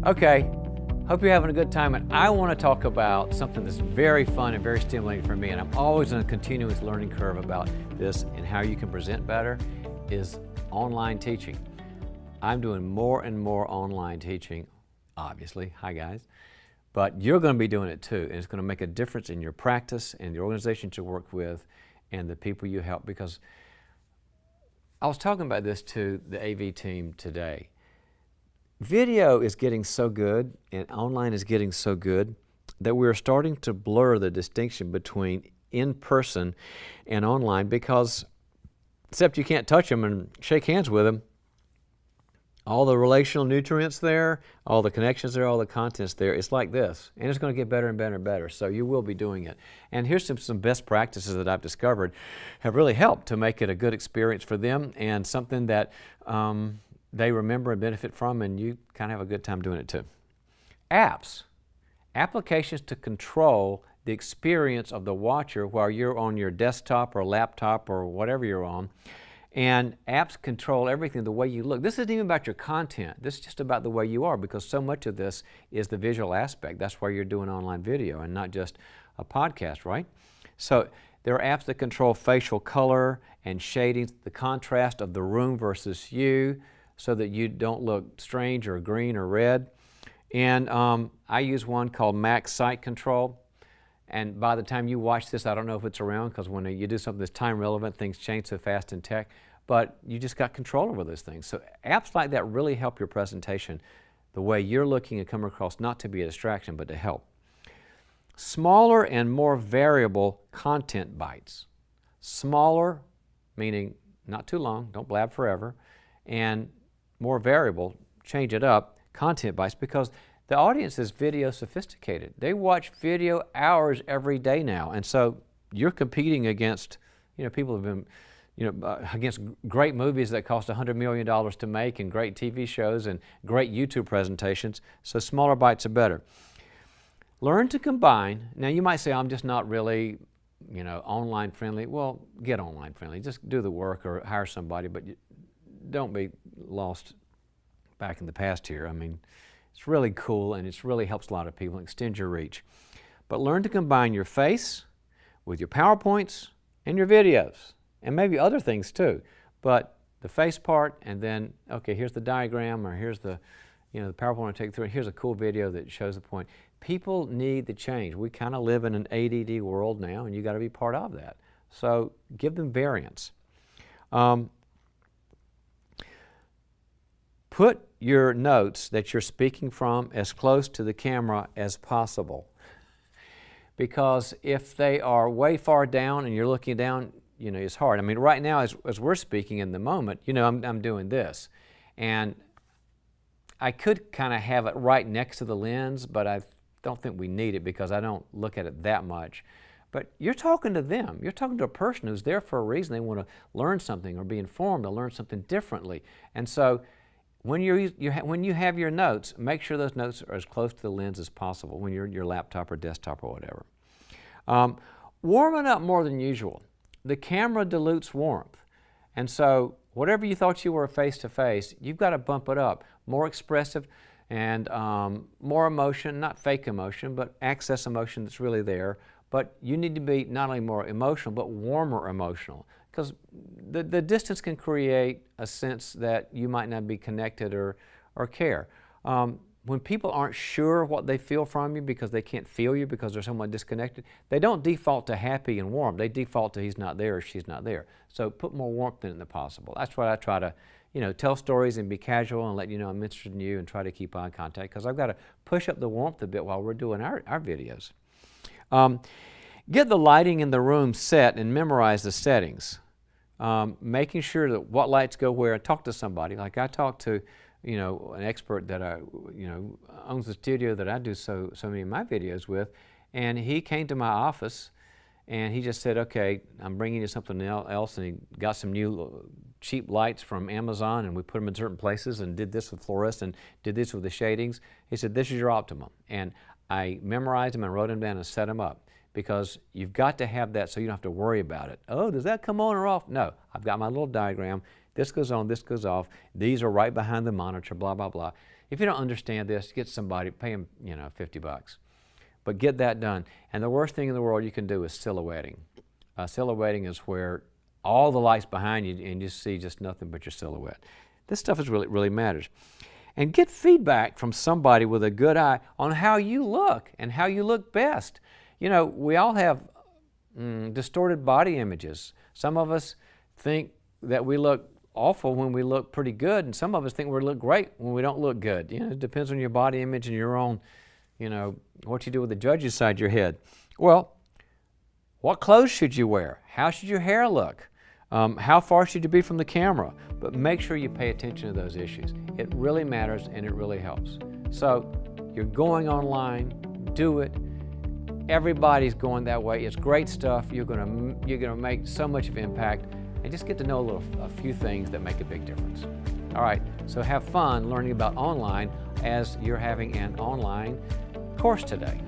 Okay, hope you're having a good time, and I want to talk about something that's very fun and very stimulating for me, and I'm always on a continuous learning curve about this and how you can present better, is online teaching. I'm doing more and more online teaching, obviously. Hi guys. But you're going to be doing it too, and it's going to make a difference in your practice and the organizations you work with and the people you help. Because I was talking about this to the AV team today. Video is getting so good and online is getting so good that we're starting to blur the distinction between in-person and online, because except you can't touch them and shake hands with them, all the relational nutrients there, all the connections there, all the contents there, it's like this. And it's going to get better and better and better. So you will be doing it. And here's some best practices that I've discovered have really helped to make it a good experience for them and something that they remember and benefit from, and you kind of have a good time doing it too. Apps. Applications to control the experience of the watcher while you're on your desktop or laptop or whatever you're on. And apps control everything, the way you look. This isn't even about your content. This is just about the way you are, because so much of this is the visual aspect. That's why you're doing online video and not just a podcast, right? So there are apps that control facial color and shading, the contrast of the room versus you, so that you don't look strange or green or red. And I use one called Max Site Control. And by the time you watch this, I don't know if it's around, because when you do something that's time relevant, things change so fast in tech, but you just got control over those things. So apps like that really help your presentation, the way you're looking and come across, not to be a distraction, but to help. Smaller and more variable content bites. Smaller, meaning not too long, don't blab forever, and more variable, change it up, content bites, because the audience is video sophisticated. They watch video hours every day now, and so you're competing against, people have been, against great movies that cost $100 million to make, and great TV shows and great YouTube presentations. So smaller bites are better. Learn to combine. Now you might say, I'm just not really, online friendly. Well, get online friendly. Just do the work or hire somebody, but don't be lost back in the past here. I mean, it's really cool, and it really helps a lot of people, extend your reach. But learn to combine your face with your PowerPoints and your videos, and maybe other things too. But the face part, and then, okay, here's the diagram, or here's the, the PowerPoint I take through, and here's a cool video that shows the point. People need the change. We kind of live in an ADD world now, and you got to be part of that. So give them variance. Put your notes that you're speaking from as close to the camera as possible, because if they are way far down and you're looking down, it's hard. I mean, right now as we're speaking in the moment, I'm doing this, and I could kind of have it right next to the lens, but I don't think we need it because I don't look at it that much. But you're talking to them. You're talking to a person who's there for a reason. They want to learn something or be informed or learn something differently. And so when you have your notes, make sure those notes are as close to the lens as possible when you're your laptop or desktop or whatever. Warming up more than usual. The camera dilutes warmth. And so whatever you thought you were face-to-face, you've got to bump it up. More expressive and more emotion, not fake emotion, but access emotion that's really there. But you need to be not only more emotional, but warmer emotional. Because the distance can create a sense that you might not be connected or care. When people aren't sure what they feel from you because they can't feel you because they're somewhat disconnected, they don't default to happy and warm. They default to he's not there or she's not there. So put more warmth in it possible. That's why I try to tell stories and be casual and let you know I'm interested in you and try to keep eye contact, because I've got to push up the warmth a bit while we're doing our videos. Get the lighting in the room set and memorize the settings. Making sure that what lights go where, and talk to somebody. Like I talked to, an expert that owns the studio that I do so many of my videos with, and he came to my office and he just said, okay, I'm bringing you something else, and he got some new cheap lights from Amazon, and we put them in certain places and did this with fluorescent and did this with the shadings. He said, this is your optimum. And I memorized them and wrote them down and set them up, because you've got to have that so you don't have to worry about it. Oh, does that come on or off? No, I've got my little diagram. This goes on, this goes off. These are right behind the monitor, blah, blah, blah. If you don't understand this, get somebody, pay them, $50. But get that done. And the worst thing in the world you can do is silhouetting. Silhouetting is where all the lights behind you and you see just nothing but your silhouette. This stuff really matters. And get feedback from somebody with a good eye on how you look and how you look best. We all have distorted body images. Some of us think that we look awful when we look pretty good, and some of us think we look great when we don't look good. It depends on your body image and your own, what you do with the judge inside your head. Well, what clothes should you wear? How should your hair look? How far should you be from the camera? But make sure you pay attention to those issues. It really matters and it really helps. So you're going online, do it. Everybody's going that way. It's great stuff. You're gonna make so much of impact, and just get to know a few things that make a big difference. All right, so have fun learning about online as you're having an online course today.